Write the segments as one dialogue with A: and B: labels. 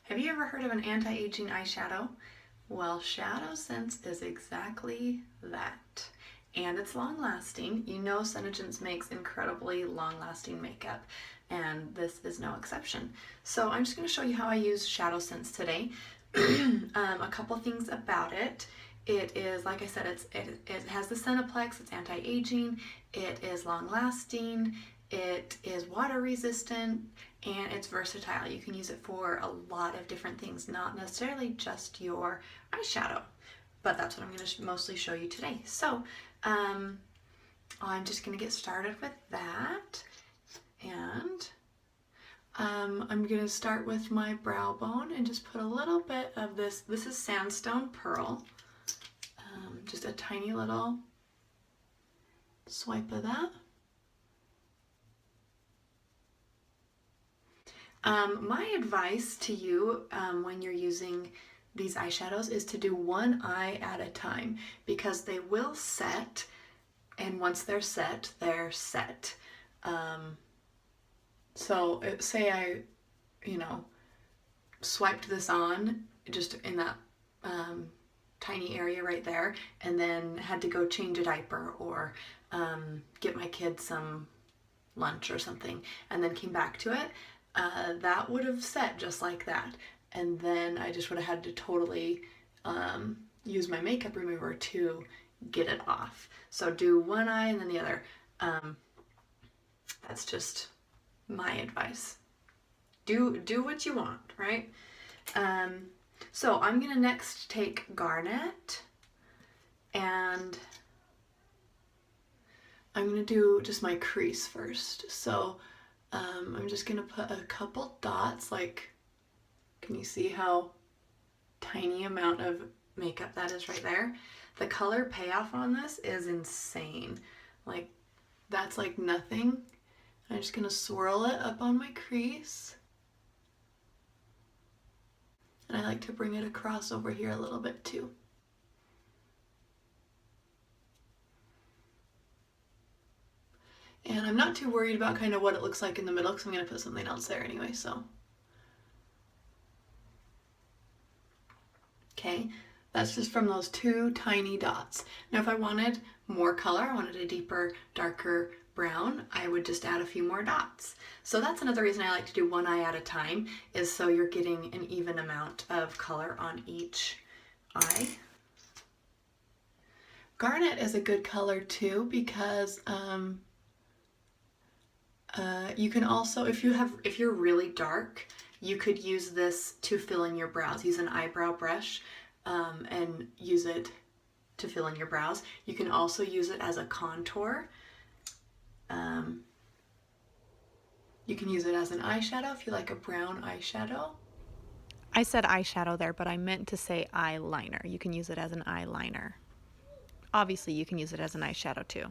A: Have you ever heard of an anti-aging eyeshadow? Well, ShadowSense is exactly that. And it's long-lasting. You know SeneGence makes incredibly long-lasting makeup, and this is no exception. So I'm just going to show you how I use ShadowSense today. A couple things about it. It is, like I said, it has the Cineplex, it's anti-aging, it is long-lasting, it is water resistant, and it's versatile. You can use it for a lot of different things, not necessarily just your eyeshadow, but that's what I'm going to mostly show you today. So I'm just going to get started with that, and I'm going to start with my brow bone and just put a little bit of this. This is Sandstone Pearl. Just a tiny little swipe of that. My advice to you when you're using these eyeshadows is to do one eye at a time, because they will set, and once they're set, they're set. So say I, swiped this on just in that tiny area right there, and then had to go change a diaper or get my kids some lunch or something, and then came back to it, that would have set just like that. And then I just would have had to totally use my makeup remover to get it off. So do one eye and then the other. That's just my advice. Do what you want, right? So I'm gonna next take Garnet, and I'm gonna do just my crease first. So I'm just gonna put a couple dots, like, can you see how tiny amount of makeup that is right there? The color payoff on this is insane. Like, that's like nothing. I'm just gonna swirl it up on my crease. And I like to bring it across over here a little bit too. And I'm not too worried about kind of what it looks like in the middle, because I'm going to put something else there anyway, so. Okay, that's just from those two tiny dots. Now if I wanted more color, I wanted a deeper, darker brown, I would just add a few more dots. So that's another reason I like to do one eye at a time, is so you're getting an even amount of color on each eye. Garnet is a good color too, because you can also, if you're really dark, you could use this to fill in your brows. Use an eyebrow brush and use it to fill in your brows. You can also use it as a contour. You can use it as an eyeshadow if you like a brown eyeshadow.
B: I said eyeshadow there, but I meant to say eyeliner. You can use it as an eyeliner. Obviously, you can use it as an eyeshadow too.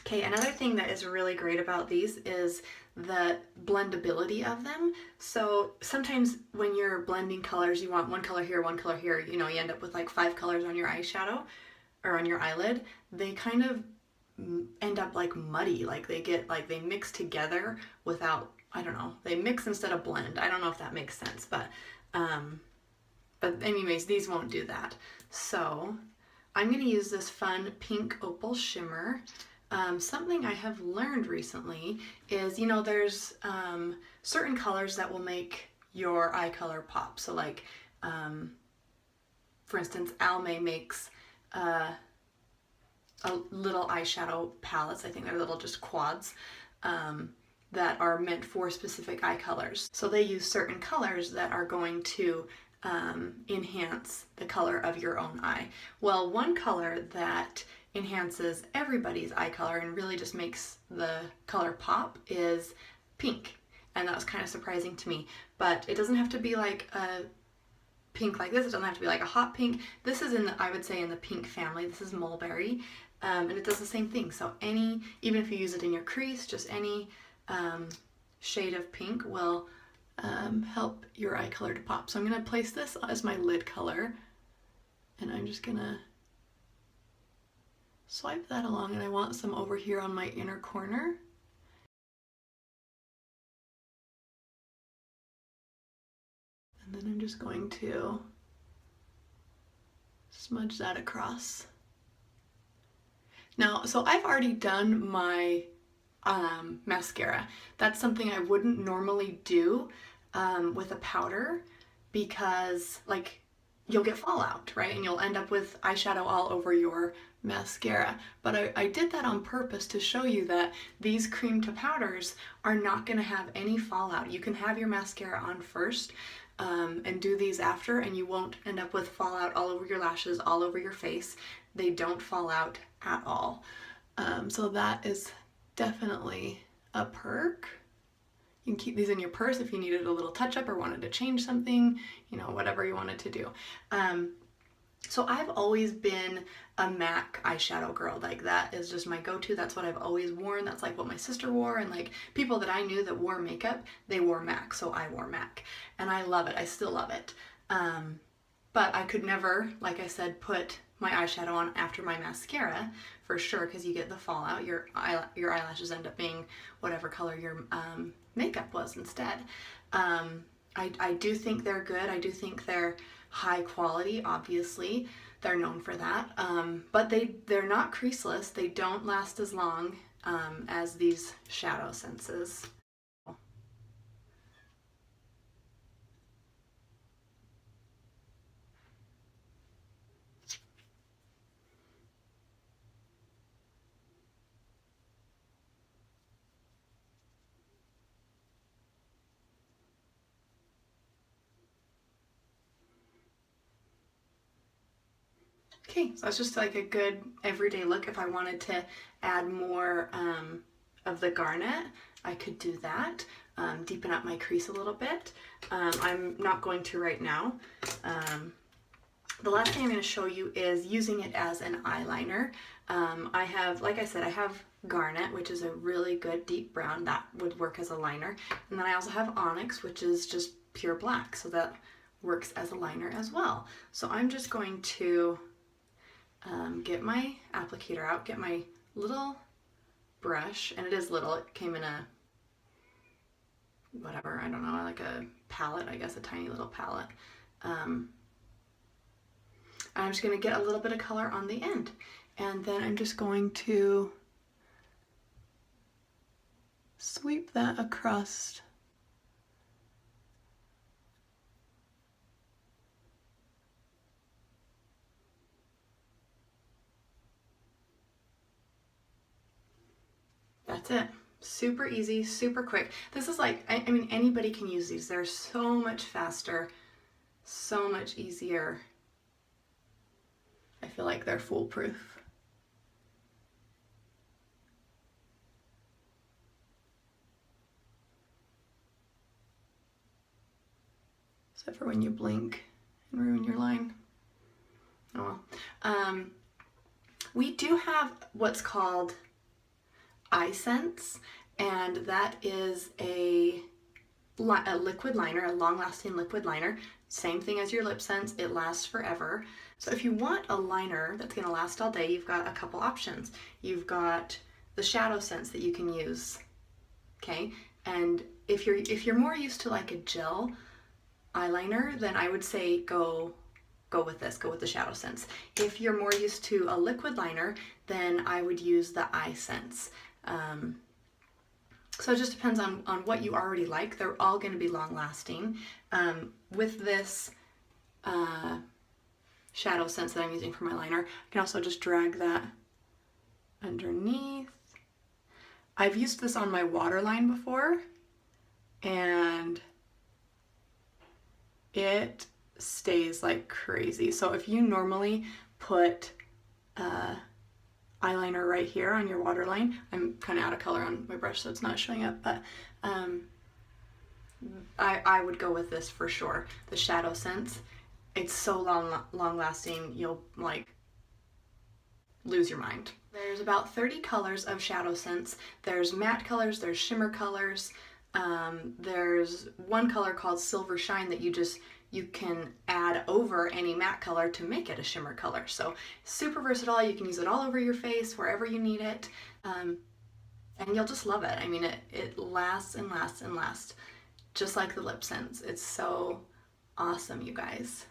A: Okay, another thing that is really great about these is the blendability of them. So sometimes when you're blending colors, you want one color here, you end up with like 5 colors on your eyeshadow or on your eyelid. They kind of end up like muddy, like they mix together without, I don't know, they mix instead of blend. I don't know if that makes sense, but anyways, these won't do that. So I'm gonna use this fun pink opal shimmer. Something I have learned recently is, there's certain colors that will make your eye color pop. So like, for instance, Almay makes a little eyeshadow palettes. I think they're little just quads that are meant for specific eye colors. So they use certain colors that are going to enhance the color of your own eye. Well, one color that enhances everybody's eye color and really just makes the color pop is pink. And that was kind of surprising to me. But it doesn't have to be like a pink like this. It doesn't have to be like a hot pink. This is I would say in the pink family. This is mulberry. And it does the same thing. So even if you use it in your crease, just any shade of pink will help your eye color to pop. So I'm going to place this as my lid color. And I'm just going to swipe that along, and I want some over here on my inner corner. And then I'm just going to smudge that across. Now, so I've already done my mascara. That's something I wouldn't normally do with a powder because like you'll get fallout, right? And you'll end up with eyeshadow all over your mascara. But I did that on purpose to show you that these cream to powders are not going to have any fallout. You can have your mascara on first and do these after, and you won't end up with fallout all over your lashes, all over your face. They don't fall out at all. So that is definitely a perk. You can keep these in your purse if you needed a little touch up or wanted to change something, you know, whatever you wanted to do. So I've always been a MAC eyeshadow girl. Like that is just my go-to. That's what I've always worn. That's like what my sister wore, and like people that I knew that wore makeup, they wore MAC, so I wore MAC. And I love it. I still love it. But I could never, like I said, put my eyeshadow on after my mascara for sure, because you get the fallout. Your eyelashes end up being whatever color your makeup was instead. I do think they're good. I do think they're high quality, obviously. They're known for that. But they're not creaseless. They don't last as long as these ShadowSenses. Okay, so that's just like a good everyday look. If I wanted to add more of the garnet, I could do that. Deepen up my crease a little bit. I'm not going to right now. The last thing I'm going to show you is using it as an eyeliner. I have, like I said, I have garnet, which is a really good deep brown. That would work as a liner. And then I also have onyx, which is just pure black, so that works as a liner as well. So I'm just going to get my applicator out, get my little brush, and it is little. It came in a, whatever, I don't know, like a palette, I guess, a tiny little palette. I'm just going to get a little bit of color on the end, and then I'm just going to sweep that across. That's it. Super easy, super quick. This is like, I mean, anybody can use these. They're so much faster, so much easier. I feel like they're foolproof. Except for when you blink and ruin your line. Oh well. We do have what's called EyeSense, and that is a liquid liner, a long-lasting liquid liner. Same thing as your Lip Sense, it lasts forever. So if you want a liner that's going to last all day, you've got a couple options. You've got the ShadowSense that you can use, okay? And if you're more used to like a gel eyeliner, then I would say go with this, go with the ShadowSense. If you're more used to a liquid liner, then I would use the EyeSense. So it just depends on what you already like. They're all going to be long lasting. With this ShadowSense that I'm using for my liner, I can also just drag that underneath. I've used this on my waterline before, and it stays like crazy. So if you normally put eyeliner right here on your waterline, I'm kind of out of color on my brush so it's not showing up, but I would go with this for sure, the ShadowSense. It's so long lasting, you'll like lose your mind. There's about 30 colors of ShadowSense. There's matte colors, there's shimmer colors, there's one color called Silver Shine that you can add over any matte color to make it a shimmer color. So super versatile. You can use it all over your face, wherever you need it, and you'll just love it. I mean, it lasts and lasts and lasts, just like the Lip Sense. It's so awesome, you guys.